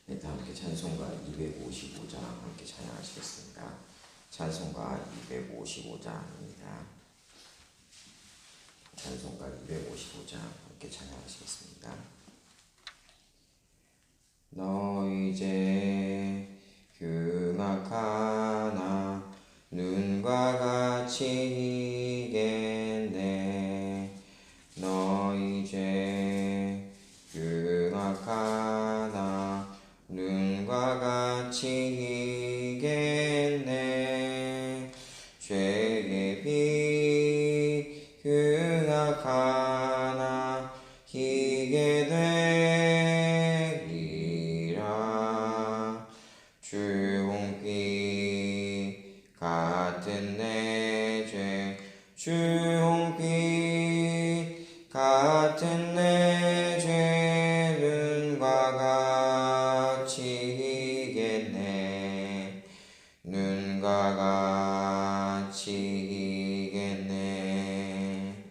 일단 함께 찬송가 255장 함께 찬양하시겠습니다. 찬송가 255장입니다. 찬송가 255장 함께 찬양하시겠습니다. 너 이제 흉악하나 눈과 같이 이겠네. 너 이제 흉악하나 눈과 같이 이겠네. 죄의 비 흉악하나 이게 되리라. 주홍빛 같은 내 죄 주홍빛 같은 내 죄 눈과 같이 이겠네. 눈과 같이 이겠네.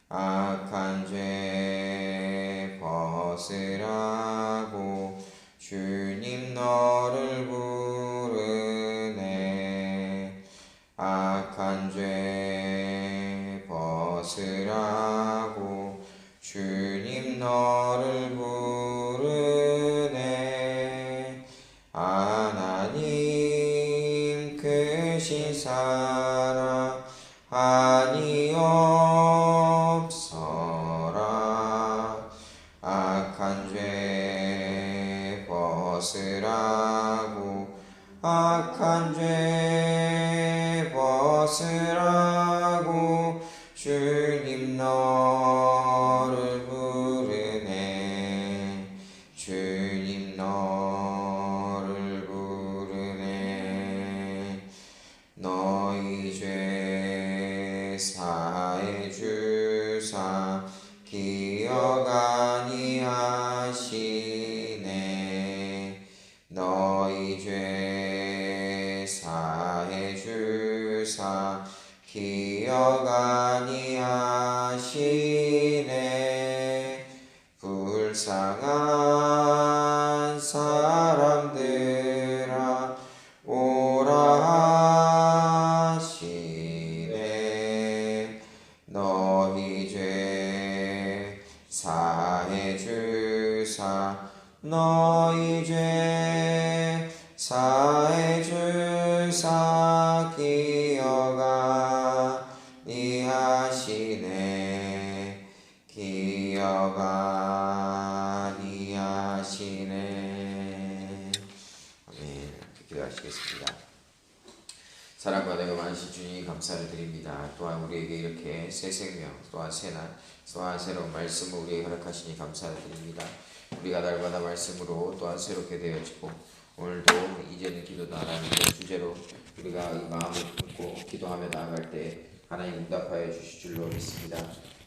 악한 죄 벗으라고 주님 너를 부르네. 악한 죄 벗으라고 주님 너를 부르네. 하나님 크신 사랑 아니옵서라. 악한 죄 벗으라고 악한 죄 벗으라고 주님 너를 부르네. 주님 너를 부르네. 너희 죄 사해 주사 기억 아니하시네. 너희 죄 사해 주사 기억 아니하시네. 불쌍한 사람들아 오라 하시네. 너희 죄 사해 주사 너희 죄 사해 주사 기억 아니하시네. 기억 아니하시네. 아멘. 기도하시겠습니다. 사랑과 내가 많으신 주님 감사를 드립니다. 또한 우리에게 이렇게 새 생명, 또한 새날, 또한 새로운 말씀을 우리에게 허락하시니 감사를 드립니다. 우리가 날마다 말씀으로 또한 새롭게 되어지고 오늘도 이제는 기도도 하라는 주제로 우리가 이 마음을 품고 기도하며 나아갈 때 하나님 응답하여 주실 줄로 믿습니다.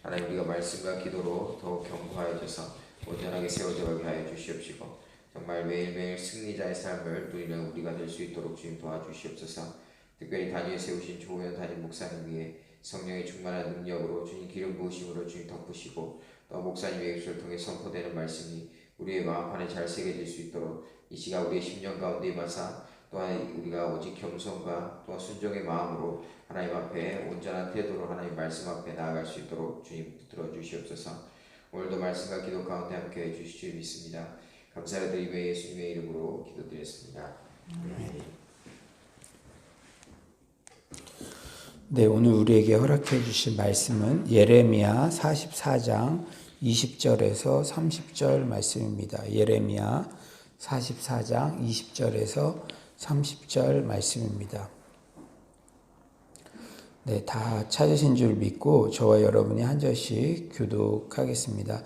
하나님 우리가 말씀과 기도로 더욱 견고하여져서 온전하게 세워져가게 하여 주시옵시고 정말 매일매일 승리자의 삶을 누리는 우리가 될 수 있도록 주님 도와주시옵소서. 특별히 단위에 세우신 조호연 담임 목사님 위해 성령의 충만한 능력으로 주님 기름 부으심으로 주님 덮으시고 또 목사님의 입술을 통해 선포되는 말씀이 우리의 마음판에 잘 새겨질 수 있도록 이 시간 우리의 심령 가운데 임하사 또한 우리가 오직 겸손과 또한 순종의 마음으로 하나님 앞에 온전한 태도로 하나님 말씀 앞에 나아갈 수 있도록 주님 붙들어 주시옵소서. 오늘도 말씀과 기도 가운데 함께 해주실 줄 믿습니다. 감사를 드리며 예수님의 이름으로 기도드렸습니다. 네, 오늘 우리에게 허락해 주신 말씀은 예레미야 44장 20절에서 30절 말씀입니다. 예레미야 44장 20절에서 30절 말씀입니다. 네, 다 찾으신 줄 믿고 저와 여러분이 한 절씩 교독하겠습니다.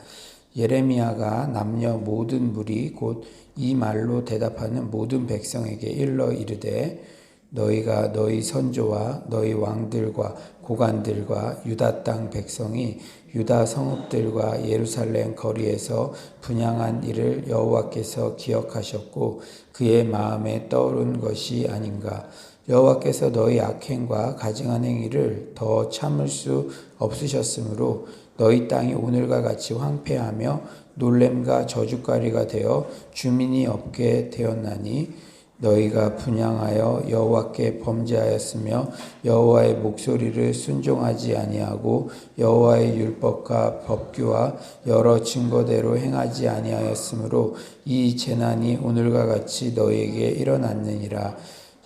예레미야가 남녀 모든 무리 곧 이 말로 대답하는 모든 백성에게 일러 이르되 너희가 너희 선조와 너희 왕들과 고관들과 유다 땅 백성이 유다 성읍들과 예루살렘 거리에서 분향한 일을 여호와께서 기억하셨고 그의 마음에 떠오른 것이 아닌가. 여호와께서 너희 악행과 가증한 행위를 더 참을 수 없으셨으므로 너희 땅이 오늘과 같이 황폐하며 놀램과 저주거리가 되어 주민이 없게 되었나니 너희가 분향하여 여호와께 범죄하였으며 여호와의 목소리를 순종하지 아니하고 여호와의 율법과 법규와 여러 증거대로 행하지 아니하였으므로 이 재난이 오늘과 같이 너희에게 일어났느니라.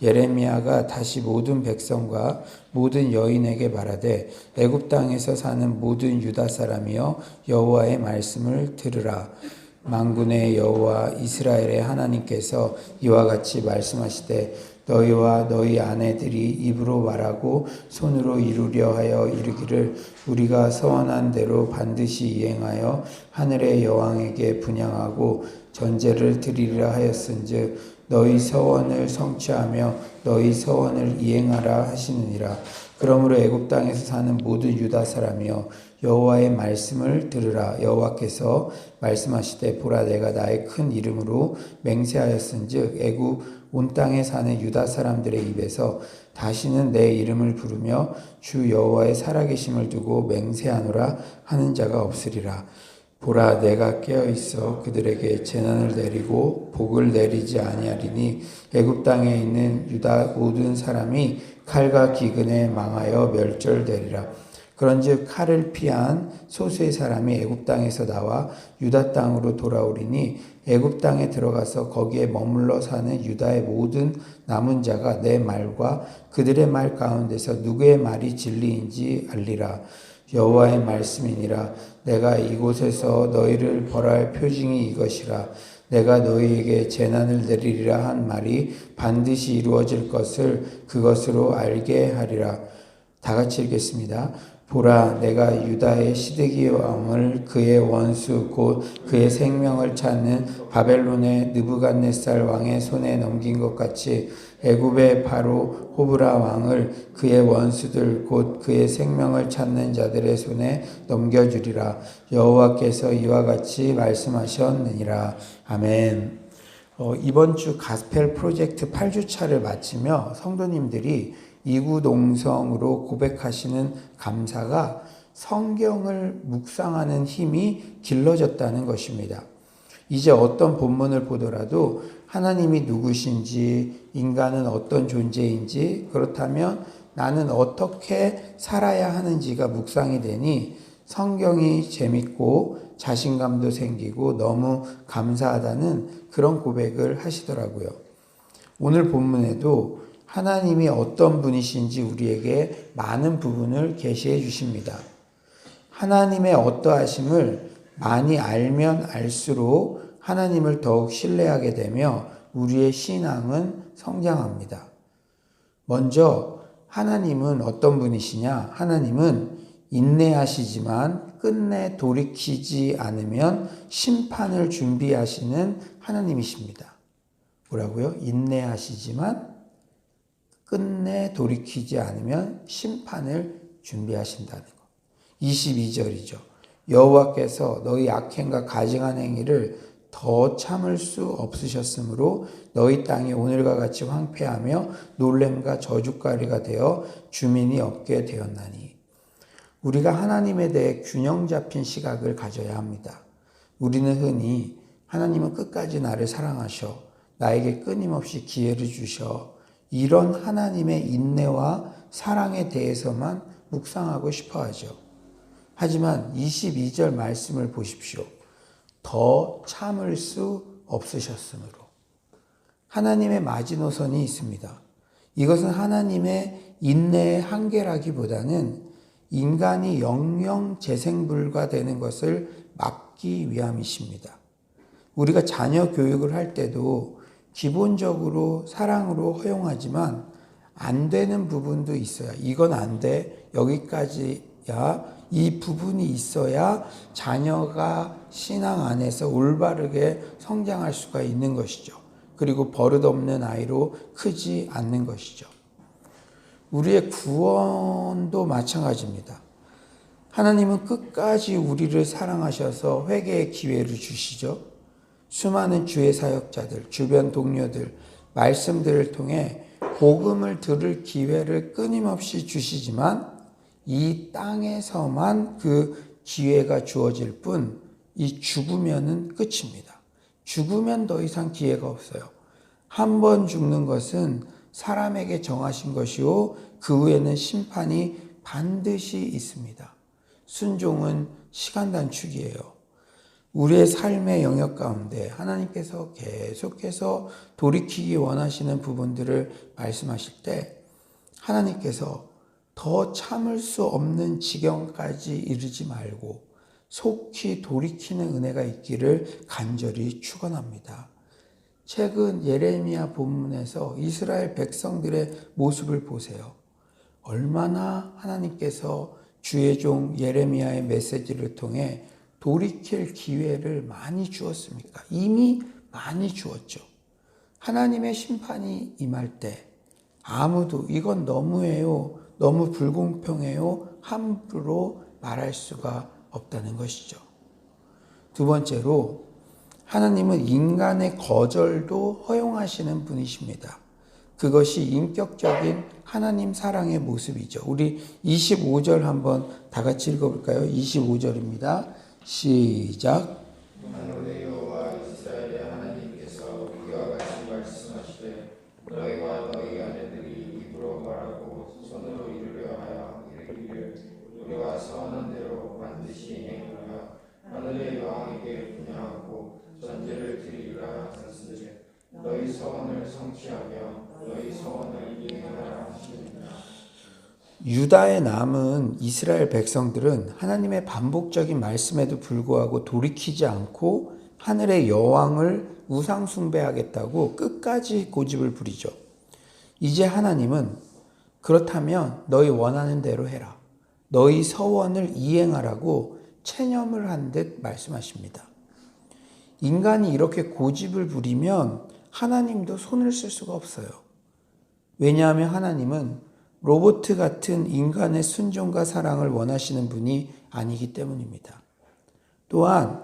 예레미야가 다시 모든 백성과 모든 여인에게 말하되 애굽 땅에서 사는 모든 유다 사람이여 여호와의 말씀을 들으라. 만군의 여호와 이스라엘의 하나님께서 이와 같이 말씀하시되 너희와 너희 아내들이 입으로 말하고 손으로 이루려 하여 이르기를 우리가 서원한 대로 반드시 이행하여 하늘의 여왕에게 분향하고 전제를 드리리라 하였은즉 너희 서원을 성취하며 너희 서원을 이행하라 하시느니라. 그러므로 애굽 땅에서 사는 모든 유다 사람이여 여호와의 말씀을 들으라. 여호와께서 말씀하시되 보라 내가 나의 큰 이름으로 맹세하였은즉 애굽 온 땅에 사는 유다 사람들의 입에서 다시는 내 이름을 부르며 주 여호와의 살아계심을 두고 맹세하노라 하는 자가 없으리라. 보라 내가 깨어있어 그들에게 재난을 내리고 복을 내리지 아니하리니 애굽 땅에 있는 유다 모든 사람이 칼과 기근에 망하여 멸절되리라. 그런즉 칼을 피한 소수의 사람이 애굽 땅에서 나와 유다 땅으로 돌아오리니 애굽 땅에 들어가서 거기에 머물러 사는 유다의 모든 남은 자가 내 말과 그들의 말 가운데서 누구의 말이 진리인지 알리라. 여호와의 말씀이니라. 내가 이곳에서 너희를 벌할 표징이 이것이라. 내가 너희에게 재난을 내리리라 한 말이 반드시 이루어질 것을 그것으로 알게 하리라. 다 같이 읽겠습니다. 보라 내가 유다의 시드기 왕을 그의 원수 곧 그의 생명을 찾는 바벨론의 느부갓네살 왕의 손에 넘긴 것 같이 애굽의 바로 호브라 왕을 그의 원수들 곧 그의 생명을 찾는 자들의 손에 넘겨주리라. 여호와께서 이와 같이 말씀하셨느니라. 아멘. 이번 주 가스펠 프로젝트 8주차를 마치며 성도님들이 이구동성으로 고백하시는 감사가 성경을 묵상하는 힘이 길러졌다는 것입니다. 이제 어떤 본문을 보더라도 하나님이 누구신지, 인간은 어떤 존재인지, 그렇다면 나는 어떻게 살아야 하는지가 묵상이 되니 성경이 재밌고 자신감도 생기고 너무 감사하다는 그런 고백을 하시더라고요. 오늘 본문에도 하나님이 어떤 분이신지 우리에게 많은 부분을 계시해 주십니다. 하나님의 어떠하심을 많이 알면 알수록 하나님을 더욱 신뢰하게 되며 우리의 신앙은 성장합니다. 먼저 하나님은 어떤 분이시냐? 하나님은 인내하시지만 끝내 돌이키지 않으면 심판을 준비하시는 하나님이십니다. 뭐라고요? 인내하시지만 끝내 돌이키지 않으면 심판을 준비하신다는 것. 22절이죠. 여호와께서 너희 악행과 가증한 행위를 더 참을 수 없으셨으므로 너희 땅이 오늘과 같이 황폐하며 놀램과 저주거리가 되어 주민이 없게 되었나니. 우리가 하나님에 대해 균형 잡힌 시각을 가져야 합니다. 우리는 흔히 하나님은 끝까지 나를 사랑하셔, 나에게 끊임없이 기회를 주셔, 이런 하나님의 인내와 사랑에 대해서만 묵상하고 싶어 하죠. 하지만 22절 말씀을 보십시오. 더 참을 수 없으셨으므로. 하나님의 마지노선이 있습니다. 이것은 하나님의 인내의 한계라기보다는 인간이 영영 재생불가되는 것을 막기 위함이십니다. 우리가 자녀 교육을 할 때도 기본적으로 사랑으로 허용하지만 안 되는 부분도 있어요. 이건 안 돼. 여기까지야. 이 부분이 있어야 자녀가 신앙 안에서 올바르게 성장할 수가 있는 것이죠. 그리고 버릇없는 아이로 크지 않는 것이죠. 우리의 구원도 마찬가지입니다. 하나님은 끝까지 우리를 사랑하셔서 회개의 기회를 주시죠. 수많은 주의 사역자들, 주변 동료들, 말씀들을 통해 복음을 들을 기회를 끊임없이 주시지만 이 땅에서만 그 기회가 주어질 뿐 이 죽으면은 끝입니다. 죽으면 더 이상 기회가 없어요. 한 번 죽는 것은 사람에게 정하신 것이요 그 후에는 심판이 반드시 있습니다. 순종은 시간 단축이에요. 우리의 삶의 영역 가운데 하나님께서 계속해서 돌이키기 원하시는 부분들을 말씀하실 때 하나님께서 더 참을 수 없는 지경까지 이르지 말고 속히 돌이키는 은혜가 있기를 간절히 축원합니다. 최근 예레미야 본문에서 이스라엘 백성들의 모습을 보세요. 얼마나 하나님께서 주의 종 예레미야의 메시지를 통해 돌이킬 기회를 많이 주었습니까? 이미 많이 주었죠. 하나님의 심판이 임할 때 아무도 이건 너무해요, 너무 불공평해요 함부로 말할 수가 없다는 것이죠. 두 번째로 하나님은 인간의 거절도 허용하시는 분이십니다. 그것이 인격적인 하나님 사랑의 모습이죠. 우리 25절 한번 다 같이 읽어볼까요? 25절입니다. 시작. 만군의 여호와 이스라엘의 하나님께서 이와 같이 말씀하시되 너희와 너희 아내들이 입으로 말하고 손으로 이루려 하여 이르기를 우리가 서원한 대로 반드시 행하여 하늘의 여왕에게 분양하고 전제를 드리리라 하셨으되 너희 서원을 성취하며 너희 서원을 이행하라 하시느니라. 유다에 남은 이스라엘 백성들은 하나님의 반복적인 말씀에도 불구하고 돌이키지 않고 하늘의 여왕을 우상 숭배하겠다고 끝까지 고집을 부리죠. 이제 하나님은 그렇다면 너희 원하는 대로 해라. 너희 서원을 이행하라고 체념을 한 듯 말씀하십니다. 인간이 이렇게 고집을 부리면 하나님도 손을 쓸 수가 없어요. 왜냐하면 하나님은 로봇 같은 인간의 순종과 사랑을 원하시는 분이 아니기 때문입니다. 또한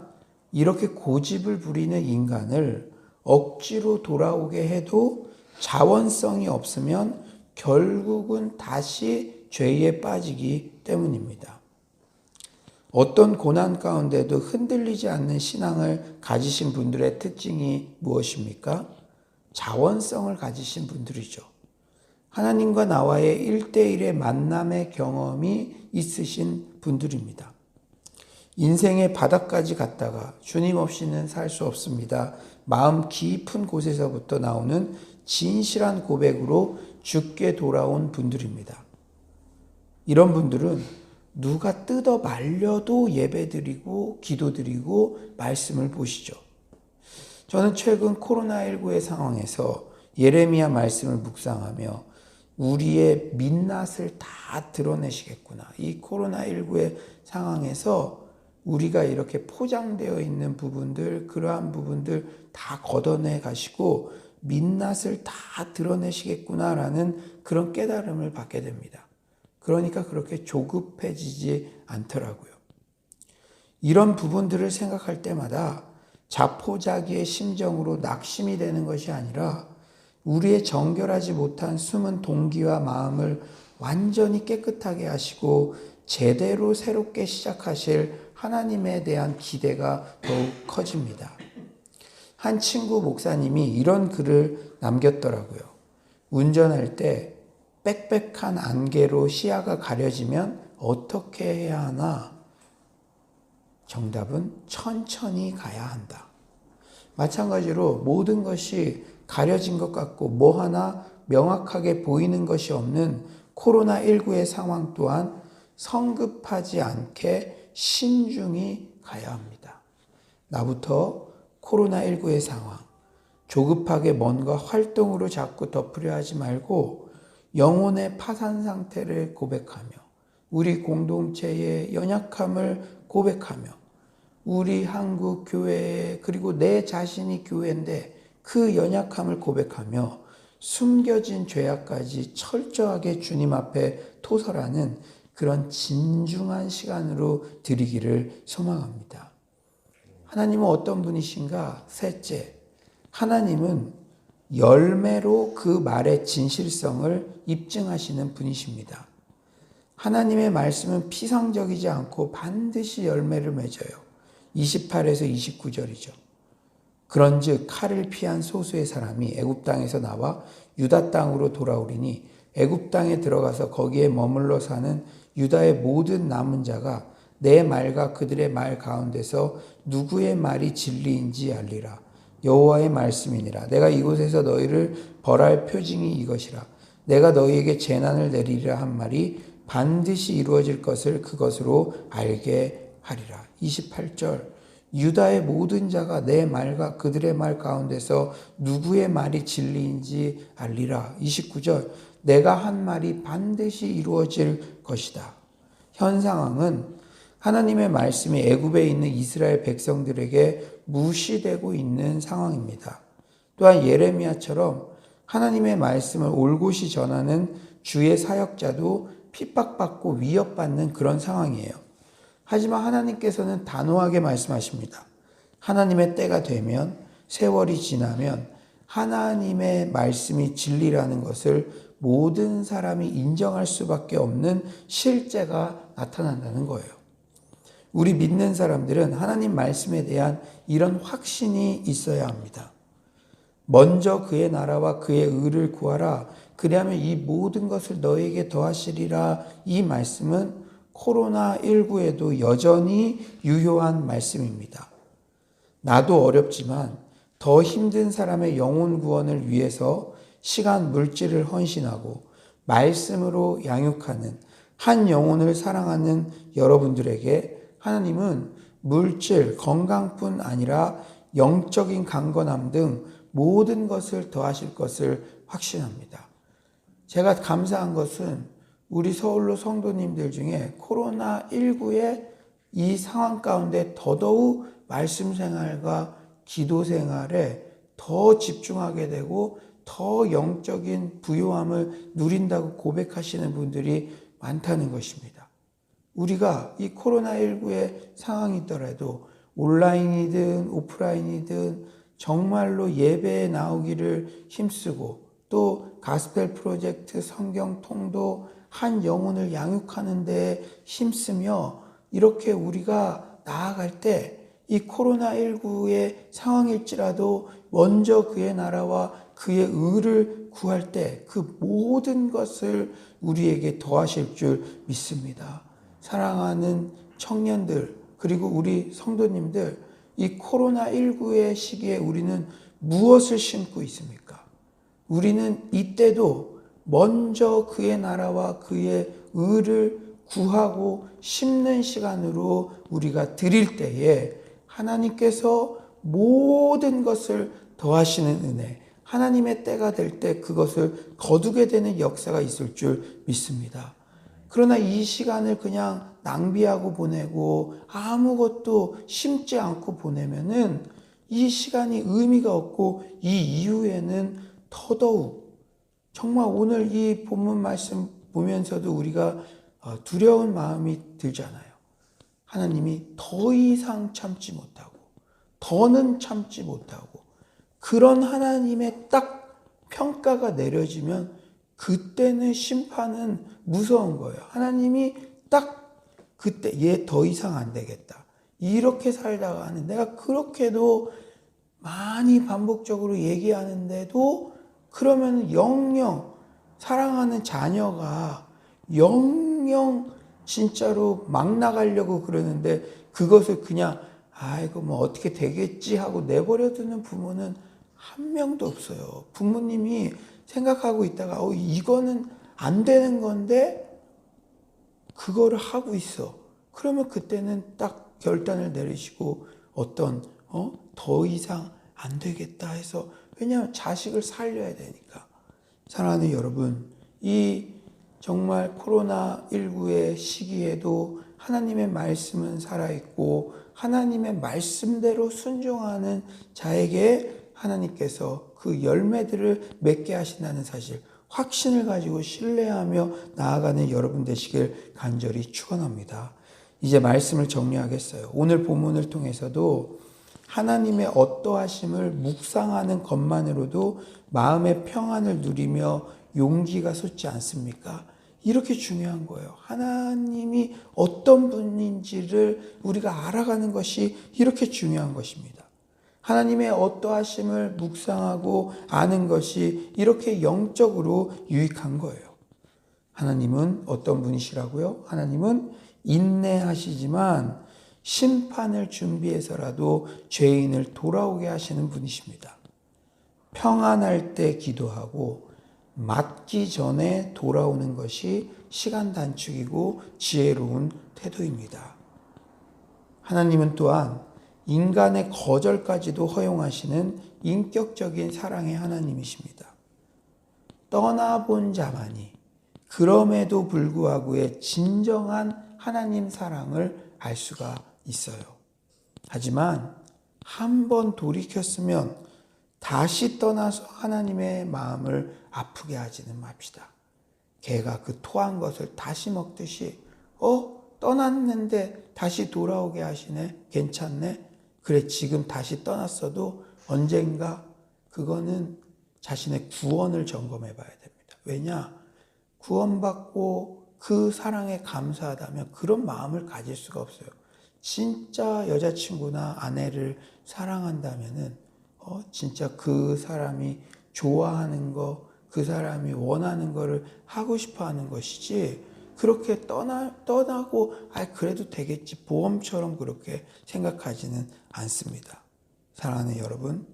이렇게 고집을 부리는 인간을 억지로 돌아오게 해도 자원성이 없으면 결국은 다시 죄에 빠지기 때문입니다. 어떤 고난 가운데도 흔들리지 않는 신앙을 가지신 분들의 특징이 무엇입니까? 자원성을 가지신 분들이죠. 하나님과 나와의 1대1의 만남의 경험이 있으신 분들입니다. 인생의 바닥까지 갔다가 주님 없이는 살 수 없습니다. 마음 깊은 곳에서부터 나오는 진실한 고백으로 주께 돌아온 분들입니다. 이런 분들은 누가 뜯어 말려도 예배드리고 기도드리고 말씀을 보시죠. 저는 최근 코로나19의 상황에서 예레미야 말씀을 묵상하며 우리의 민낯을 다 드러내시겠구나. 이 코로나19의 상황에서 우리가 이렇게 포장되어 있는 부분들, 그러한 부분들 다 걷어내 가시고 민낯을 다 드러내시겠구나라는 그런 깨달음을 받게 됩니다. 그러니까 그렇게 조급해지지 않더라고요. 이런 부분들을 생각할 때마다 자포자기의 심정으로 낙심이 되는 것이 아니라 우리의 정결하지 못한 숨은 동기와 마음을 완전히 깨끗하게 하시고 제대로 새롭게 시작하실 하나님에 대한 기대가 더욱 커집니다. 한 친구 목사님이 이런 글을 남겼더라고요. 운전할 때 빽빽한 안개로 시야가 가려지면 어떻게 해야 하나? 정답은 천천히 가야 한다. 마찬가지로 모든 것이 가려진 것 같고 뭐 하나 명확하게 보이는 것이 없는 코로나19의 상황 또한 성급하지 않게 신중히 가야 합니다. 나부터 코로나19의 상황, 조급하게 뭔가 활동으로 자꾸 덮으려 하지 말고 영혼의 파산 상태를 고백하며 우리 공동체의 연약함을 고백하며 우리 한국 교회 그리고 내 자신이 교회인데 그 연약함을 고백하며 숨겨진 죄악까지 철저하게 주님 앞에 토설하는 그런 진중한 시간으로 드리기를 소망합니다. 하나님은 어떤 분이신가? 셋째, 하나님은 열매로 그 말의 진실성을 입증하시는 분이십니다. 하나님의 말씀은 피상적이지 않고 반드시 열매를 맺어요. 28에서 29절이죠. 그런즉 칼을 피한 소수의 사람이 애굽 땅에서 나와 유다 땅으로 돌아오리니 애굽 땅에 들어가서 거기에 머물러 사는 유다의 모든 남은 자가 내 말과 그들의 말 가운데서 누구의 말이 진리인지 알리라. 여호와의 말씀이니라. 내가 이곳에서 너희를 벌할 표징이 이것이라. 내가 너희에게 재난을 내리리라 한 말이 반드시 이루어질 것을 그것으로 알게 하리라. 28절. 유다의 모든 자가 내 말과 그들의 말 가운데서 누구의 말이 진리인지 알리라. 29절. 내가 한 말이 반드시 이루어질 것이다. 현 상황은 하나님의 말씀이 애굽에 있는 이스라엘 백성들에게 무시되고 있는 상황입니다. 또한 예레미야처럼 하나님의 말씀을 올곧이 전하는 주의 사역자도 핍박받고 위협받는 그런 상황이에요. 하지만 하나님께서는 단호하게 말씀하십니다. 하나님의 때가 되면, 세월이 지나면 하나님의 말씀이 진리라는 것을 모든 사람이 인정할 수밖에 없는 실제가 나타난다는 거예요. 우리 믿는 사람들은 하나님 말씀에 대한 이런 확신이 있어야 합니다. 먼저 그의 나라와 그의 의를 구하라. 그리하면 이 모든 것을 너에게 더하시리라. 이 말씀은 코로나19에도 여전히 유효한 말씀입니다. 나도 어렵지만 더 힘든 사람의 영혼 구원을 위해서 시간, 물질을 헌신하고 말씀으로 양육하는 한 영혼을 사랑하는 여러분들에게 하나님은 물질, 건강뿐 아니라 영적인 강건함 등 모든 것을 더하실 것을 확신합니다. 제가 감사한 것은 우리 서울로 성도님들 중에 코로나19의 이 상황 가운데 더더욱 말씀 생활과 기도 생활에 더 집중하게 되고 더 영적인 부요함을 누린다고 고백하시는 분들이 많다는 것입니다. 우리가 이 코로나19의 상황이더라도 온라인이든 오프라인이든 정말로 예배에 나오기를 힘쓰고 또 가스펠 프로젝트 성경 통도 한 영혼을 양육하는 데 힘쓰며 이렇게 우리가 나아갈 때 이 코로나19의 상황일지라도 먼저 그의 나라와 그의 의를 구할 때 그 모든 것을 우리에게 더하실 줄 믿습니다. 사랑하는 청년들 그리고 우리 성도님들, 이 코로나19의 시기에 우리는 무엇을 심고 있습니까? 우리는 이때도 먼저 그의 나라와 그의 의를 구하고 심는 시간으로 우리가 드릴 때에 하나님께서 모든 것을 더하시는 은혜, 하나님의 때가 될 때 그것을 거두게 되는 역사가 있을 줄 믿습니다. 그러나 이 시간을 그냥 낭비하고 보내고 아무것도 심지 않고 보내면은 이 시간이 의미가 없고 이 이후에는 더더욱 정말 오늘 이 본문 말씀 보면서도 우리가 두려운 마음이 들잖아요. 하나님이 더 이상 참지 못하고 더는 참지 못하고 그런 하나님의 딱 평가가 내려지면 그때는 심판은 무서운 거예요. 하나님이 딱 그때 얘 더 이상 안 되겠다. 이렇게 살다가는 내가 그렇게도 많이 반복적으로 얘기하는데도 그러면 영영 사랑하는 자녀가 영영 진짜로 막 나가려고 그러는데 그것을 그냥 아이고 뭐 어떻게 되겠지 하고 내버려 두는 부모는 한 명도 없어요. 부모님이 생각하고 있다가 이거는 안 되는 건데 그거를 하고 있어. 그러면 그때는 딱 결단을 내리시고 더 이상 안 되겠다 해서 왜냐하면 자식을 살려야 되니까. 사랑하는 여러분, 이 정말 코로나19의 시기에도 하나님의 말씀은 살아있고 하나님의 말씀대로 순종하는 자에게 하나님께서 그 열매들을 맺게 하신다는 사실, 확신을 가지고 신뢰하며 나아가는 여러분 되시길 간절히 축원합니다. 이제 말씀을 정리하겠어요. 오늘 본문을 통해서도 하나님의 어떠하심을 묵상하는 것만으로도 마음의 평안을 누리며 용기가 솟지 않습니까? 이렇게 중요한 거예요. 하나님이 어떤 분인지를 우리가 알아가는 것이 이렇게 중요한 것입니다. 하나님의 어떠하심을 묵상하고 아는 것이 이렇게 영적으로 유익한 거예요. 하나님은 어떤 분이시라고요? 하나님은 인내하시지만 심판을 준비해서라도 죄인을 돌아오게 하시는 분이십니다. 평안할 때 기도하고 맞기 전에 돌아오는 것이 시간 단축이고 지혜로운 태도입니다. 하나님은 또한 인간의 거절까지도 허용하시는 인격적인 사랑의 하나님이십니다. 떠나본 자만이 그럼에도 불구하고의 진정한 하나님 사랑을 알 수가 있어요. 하지만 한 번 돌이켰으면 다시 떠나서 하나님의 마음을 아프게 하지는 맙시다. 개가 그 토한 것을 다시 먹듯이 떠났는데 다시 돌아오게 하시네? 괜찮네? 그래, 지금 다시 떠났어도 언젠가 그거는 자신의 구원을 점검해 봐야 됩니다. 왜냐? 구원받고 그 사랑에 감사하다면 그런 마음을 가질 수가 없어요. 진짜 여자친구나 아내를 사랑한다면은 진짜 그 사람이 좋아하는 거, 그 사람이 원하는 거를 하고 싶어 하는 것이지, 그렇게 떠나고 그래도 되겠지, 보험처럼 그렇게 생각하지는 않습니다. 사랑하는 여러분,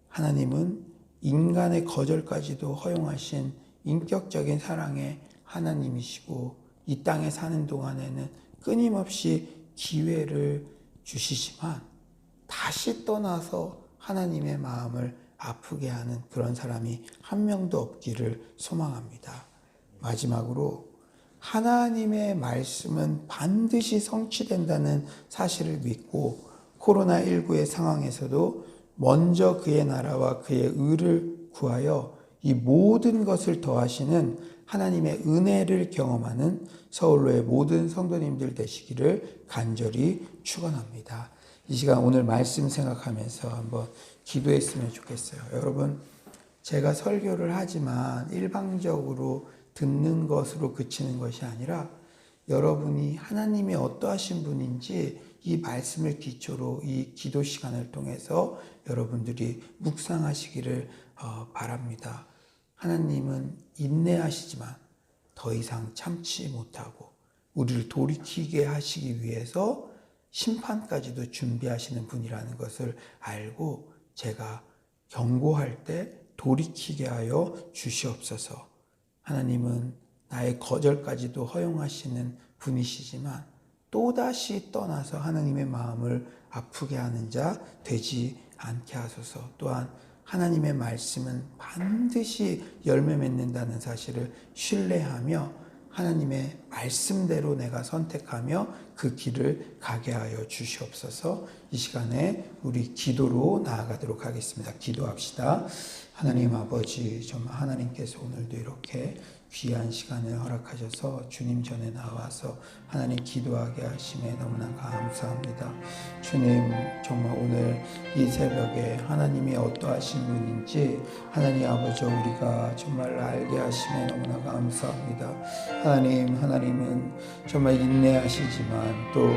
하나님은 인간의 거절까지도 허용하신 인격적인 사랑의 하나님이시고, 이 땅에 사는 동안에는 끊임없이 기회를 주시지만 다시 떠나서 하나님의 마음을 아프게 하는 그런 사람이 한 명도 없기를 소망합니다. 마지막으로 하나님의 말씀은 반드시 성취된다는 사실을 믿고 코로나19의 상황에서도 먼저 그의 나라와 그의 의를 구하여 이 모든 것을 더하시는 하나님의 은혜를 경험하는 서울로의 모든 성도님들 되시기를 간절히 축원합니다. 이 시간 오늘 말씀 생각하면서 한번 기도했으면 좋겠어요. 여러분, 제가 설교를 하지만 일방적으로 듣는 것으로 그치는 것이 아니라 여러분이 하나님이 어떠하신 분인지 이 말씀을 기초로 이 기도 시간을 통해서 여러분들이 묵상하시기를 바랍니다. 하나님은 인내하시지만 더 이상 참지 못하고 우리를 돌이키게 하시기 위해서 심판까지도 준비하시는 분이라는 것을 알고 제가 경고할 때 돌이키게 하여 주시옵소서. 하나님은 나의 거절까지도 허용하시는 분이시지만 또다시 떠나서 하나님의 마음을 아프게 하는 자 되지 않게 하소서. 또한 하나님의 말씀은 반드시 열매 맺는다는 사실을 신뢰하며 하나님의 말씀대로 내가 선택하며 그 길을 가게 하여 주시옵소서. 이 시간에 우리 기도로 나아가도록 하겠습니다. 기도합시다. 하나님 아버지, 정말 하나님께서 오늘도 이렇게 귀한 시간을 허락하셔서 주님 전에 나와서 하나님 기도하게 하심에 너무나 감사합니다. 주님, 정말 오늘 이 새벽에 하나님이 어떠하신 분인지 하나님 아버지 우리가 정말 알게 하심에 너무나 감사합니다. 하나님은 정말 인내하시지만 또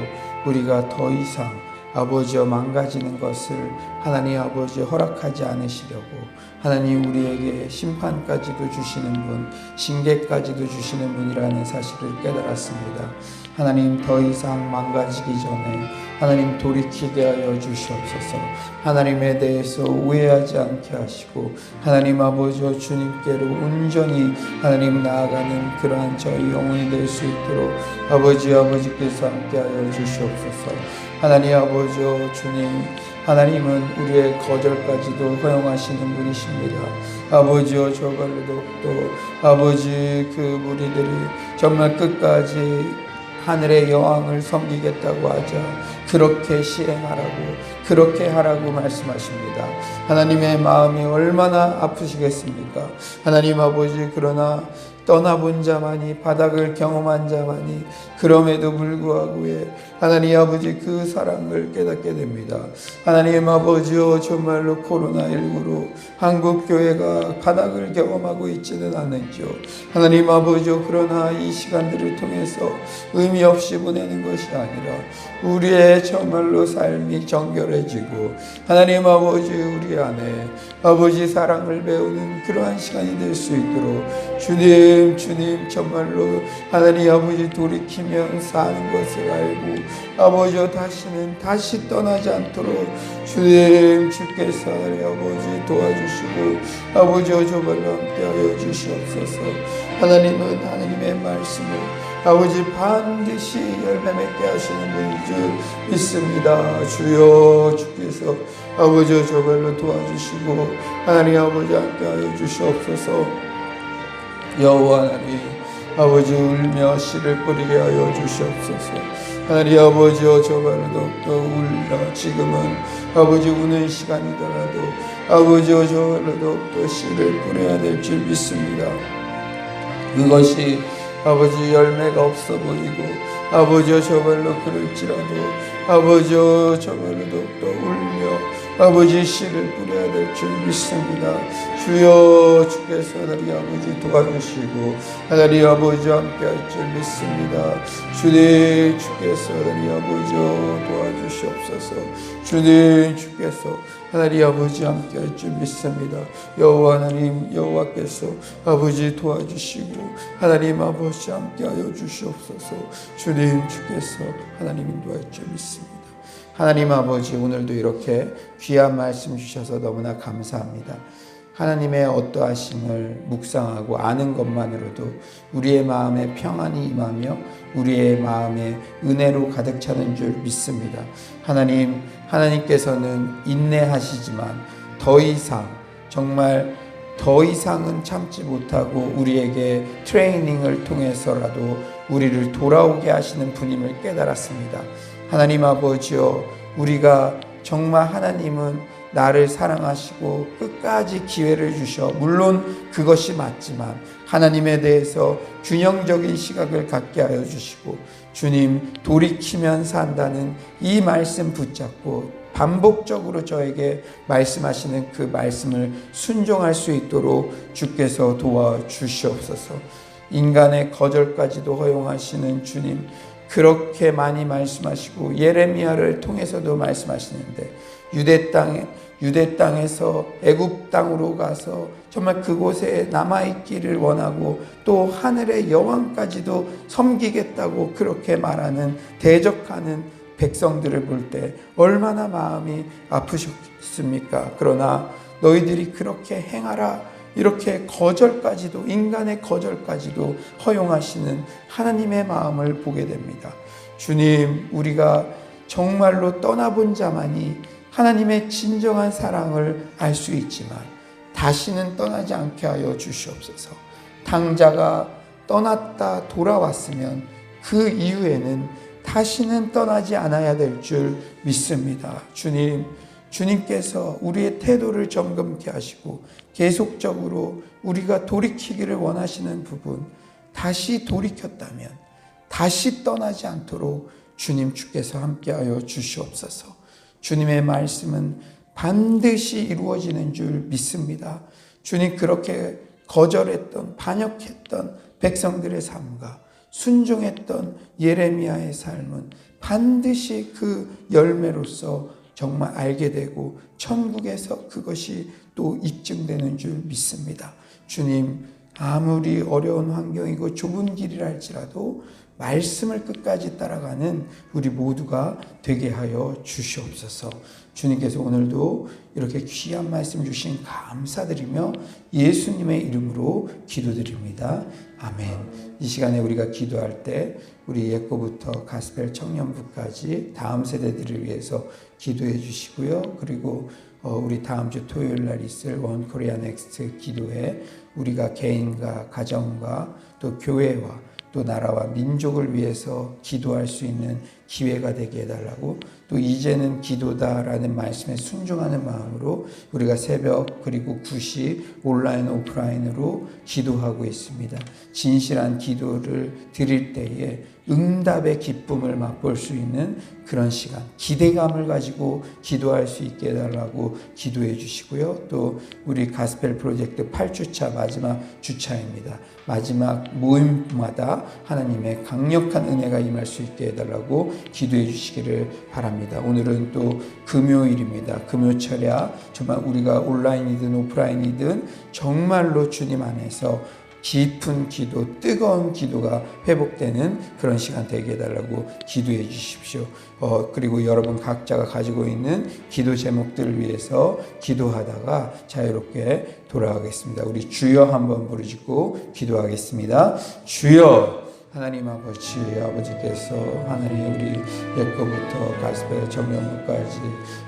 우리가 더 이상 아버지여 망가지는 것을 하나님 아버지 허락하지 않으시려고 하나님 우리에게 심판까지도 주시는 분, 징계까지도 주시는 분이라는 사실을 깨달았습니다. 하나님 더 이상 망가지기 전에 하나님 돌이키게 하여 주시옵소서. 하나님에 대해서 오해하지 않게 하시고 하나님 아버지와 주님께로 온전히 하나님 나아가는 그러한 저희 영혼이 될 수 있도록 아버지께서 함께하여 주시옵소서. 하나님 아버지와 주님, 하나님은 우리의 거절까지도 허용하시는 분이십니다. 아버지여, 저걸로도 또 아버지 그 무리들이 정말 끝까지 하늘의 여왕을 섬기겠다고 하자 그렇게 시행하라고, 그렇게 하라고 말씀하십니다. 하나님의 마음이 얼마나 아프시겠습니까? 하나님 아버지, 그러나 떠나본 자만이, 바닥을 경험한 자만이 그럼에도 불구하고 하나님 아버지 그 사랑을 깨닫게 됩니다. 하나님 아버지요, 정말로 코로나19로 한국 교회가 바닥을 경험하고 있지는 않은지요. 하나님 아버지요, 그러나 이 시간들을 통해서 의미 없이 보내는 것이 아니라 우리의 정말로 삶이 정결해지고 하나님 아버지 우리 안에 아버지 사랑을 배우는 그러한 시간이 될 수 있도록 주님 정말로 하나님 아버지 돌이키면 사는 것을 알고 아버지요 다시 떠나지 않도록 주께서 하나님 아버지 도와주시고 아버지요 정말로 함께하여 주시옵소서. 하나님은 하나님의 말씀을 아버지 반드시 열매 맺게 하시는 분인 줄 믿습니다. 주께서 아버지 저별로 도와주시고 하나님 아버지 함께하여 주시옵소서. 여호와 하나님 아버지 울며 씨를 뿌리게 하여 주시옵소서. 하나님 아버지여 저별로 더욱더 울며 지금은 아버지 우는 시간이더라도 아버지여 저별로 더욱더 씨를 뿌려야 될 줄 믿습니다. 그것이 아버지 열매가 없어 보이고 아버지여 저별로 그럴지라도 아버지여 저별로 더욱더 울며 아버지 씨를 뿌려야 될 줄 믿습니다. 주께서 하나님 아버지 도와주시고 하나님 아버지 함께 할 줄 믿습니다. 주께서 하나님 아버지 도와주시옵소서. 주께서 하나님 아버지 함께 할 줄 믿습니다. 여호와께서 아버지 도와주시고 하나님 아버지 함께 하여 주시옵소서. 주께서 하나님 인도할 줄 믿습니다. 하나님 아버지 오늘도 이렇게 귀한 말씀 주셔서 너무나 감사합니다. 하나님의 어떠하심을 묵상하고 아는 것만으로도 우리의 마음에 평안이 임하며 우리의 마음에 은혜로 가득 차는 줄 믿습니다. 하나님께서는 인내하시지만 더 이상은 참지 못하고 우리에게 트레이닝을 통해서라도 우리를 돌아오게 하시는 분임을 깨달았습니다. 하나님 아버지여, 우리가 정말 하나님은 나를 사랑하시고 끝까지 기회를 주셔 물론 그것이 맞지만 하나님에 대해서 균형적인 시각을 갖게 하여 주시고 주님 돌이키면 산다는 이 말씀 붙잡고 반복적으로 저에게 말씀하시는 그 말씀을 순종할 수 있도록 주께서 도와주시옵소서. 인간의 거절까지도 허용하시는 주님, 그렇게 많이 말씀하시고 예레미야를 통해서도 말씀하시는데 유대 땅에서 애굽 땅으로 가서 정말 그곳에 남아있기를 원하고 또 하늘의 여왕까지도 섬기겠다고 그렇게 말하는 대적하는 백성들을 볼 때 얼마나 마음이 아프셨습니까? 그러나 너희들이 그렇게 행하라 이렇게 인간의 거절까지도 허용하시는 하나님의 마음을 보게 됩니다. 주님, 우리가 정말로 떠나본 자만이 하나님의 진정한 사랑을 알 수 있지만 다시는 떠나지 않게 하여 주시옵소서. 당자가 떠났다 돌아왔으면 그 이후에는 다시는 떠나지 않아야 될 줄 믿습니다. 주님께서 우리의 태도를 점검케 하시고 계속적으로 우리가 돌이키기를 원하시는 부분, 다시 돌이켰다면 다시 떠나지 않도록 주께서 함께하여 주시옵소서. 주님의 말씀은 반드시 이루어지는 줄 믿습니다. 주님, 그렇게 거절했던 반역했던 백성들의 삶과 순종했던 예레미야의 삶은 반드시 그 열매로서 정말 알게 되고 천국에서 그것이 또 입증되는 줄 믿습니다. 주님, 아무리 어려운 환경이고 좁은 길이라 할지라도 말씀을 끝까지 따라가는 우리 모두가 되게 하여 주시옵소서. 주님께서 오늘도 이렇게 귀한 말씀 주신 감사드리며 예수님의 이름으로 기도드립니다. 아멘. 이 시간에 우리가 기도할 때 우리 예고부터 가스펠 청년부까지 다음 세대들을 위해서 기도해 주시고요. 그리고 우리 다음 주 토요일 날 있을 원 코리아 넥스트 기도회, 우리가 개인과 가정과 또 교회와 또 나라와 민족을 위해서 기도할 수 있는 기회가 되게 해달라고, 또 이제는 기도다라는 말씀에 순종하는 마음으로 우리가 새벽 그리고 9시 온라인 오프라인으로 기도하고 있습니다. 진실한 기도를 드릴 때에 응답의 기쁨을 맛볼 수 있는 그런 시간, 기대감을 가지고 기도할 수 있게 해달라고 기도해 주시고요. 또 우리 가스펠 프로젝트 8주차 마지막 주차입니다. 마지막 모임마다 하나님의 강력한 은혜가 임할 수 있게 해달라고 기도해 주시기를 바랍니다. 오늘은 또 금요일입니다. 금요철야 정말 우리가 온라인이든 오프라인이든 정말로 주님 안에서 깊은 기도, 뜨거운 기도가 회복되는 그런 시간 되게 해달라고 기도해 주십시오. 그리고 여러분 각자가 가지고 있는 기도 제목들을 위해서 기도하다가 자유롭게 돌아가겠습니다. 우리 주여 한번 부르짖고 기도하겠습니다. 주여, 하나님 아버지께서 하나님 우리 옛거부터 가스펠 정령부까지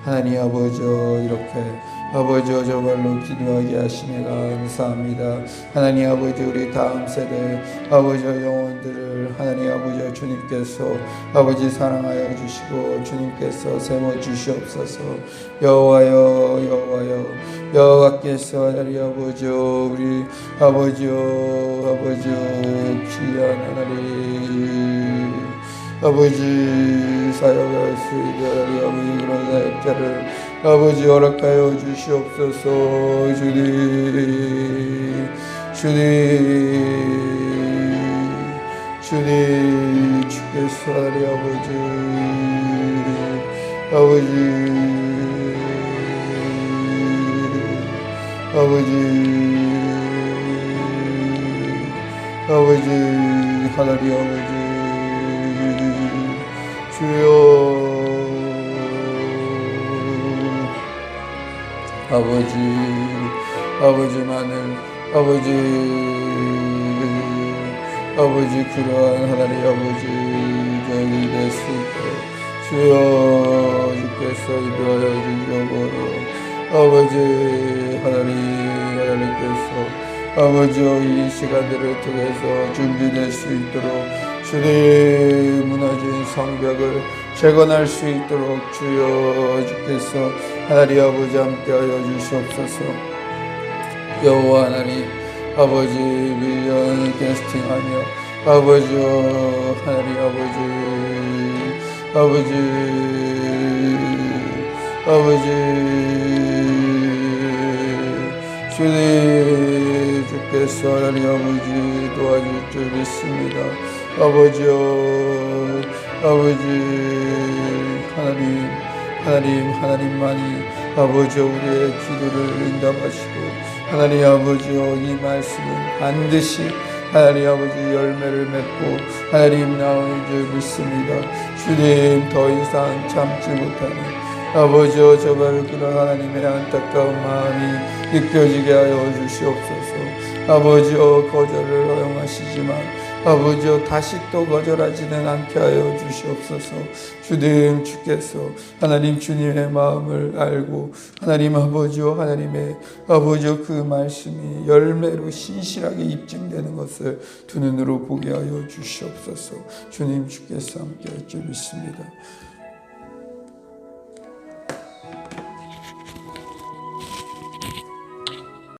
하나님 아버지 이렇게 아버지 저발로 기도하게 하시니 감사합니다. 하나님 아버지 우리 다음 세대 아버지 영혼들을 하나님 아버지 주님께서 아버지 사랑하여 주시고 주님께서 세워 주시옵소서. 여호와여 여호와께서 하나님 아버지 우리 아버지 귀한 하나님 아버지 사역할 수 있는 하나님 아버지 그런 사역자를 아버지 허락하여 주시옵소서. 주님 주께서 하나님 아버지 하나님 아버지 주여 아버지만을 아버지 그러한 하나님 아버지 저희 될 수 있도록 주여 주께서 인도하여 주시옵소서. 아버지 하나님께서 아버지 이 시간들을 통해서 준비될 수 있도록 주님 무너진 성벽을 재건할 수 있도록 주여 주께서 하나님 아버지 함께하여 주시옵소서. 여호와 하나님 아버지 미련 캐스팅하며 아버지 하나님 주님 주께서 하나님 아버지 도와줄 줄 믿습니다. 하나님만이 아버지 우리의 기도를 응답하시고 하나님 아버지여 이 말씀은 반드시 하나님 아버지 열매를 맺고 하나님 나올 줄 믿습니다. 주님 더 이상 참지 못하는 아버지여 저발 그런 하나님의 안타까운 마음이 느껴지게 하여 주시옵소서. 아버지여 거절을 허용하시지만 아버지여 다시 또 거절하지는 않게 하여 주시옵소서. 주님 주께서 하나님 주님의 마음을 알고 하나님 아버지여 하나님의 아버지여 그 말씀이 열매로 신실하게 입증되는 것을 두 눈으로 보게 하여 주시옵소서. 주님 주께서 함께 할 줄 믿습니다.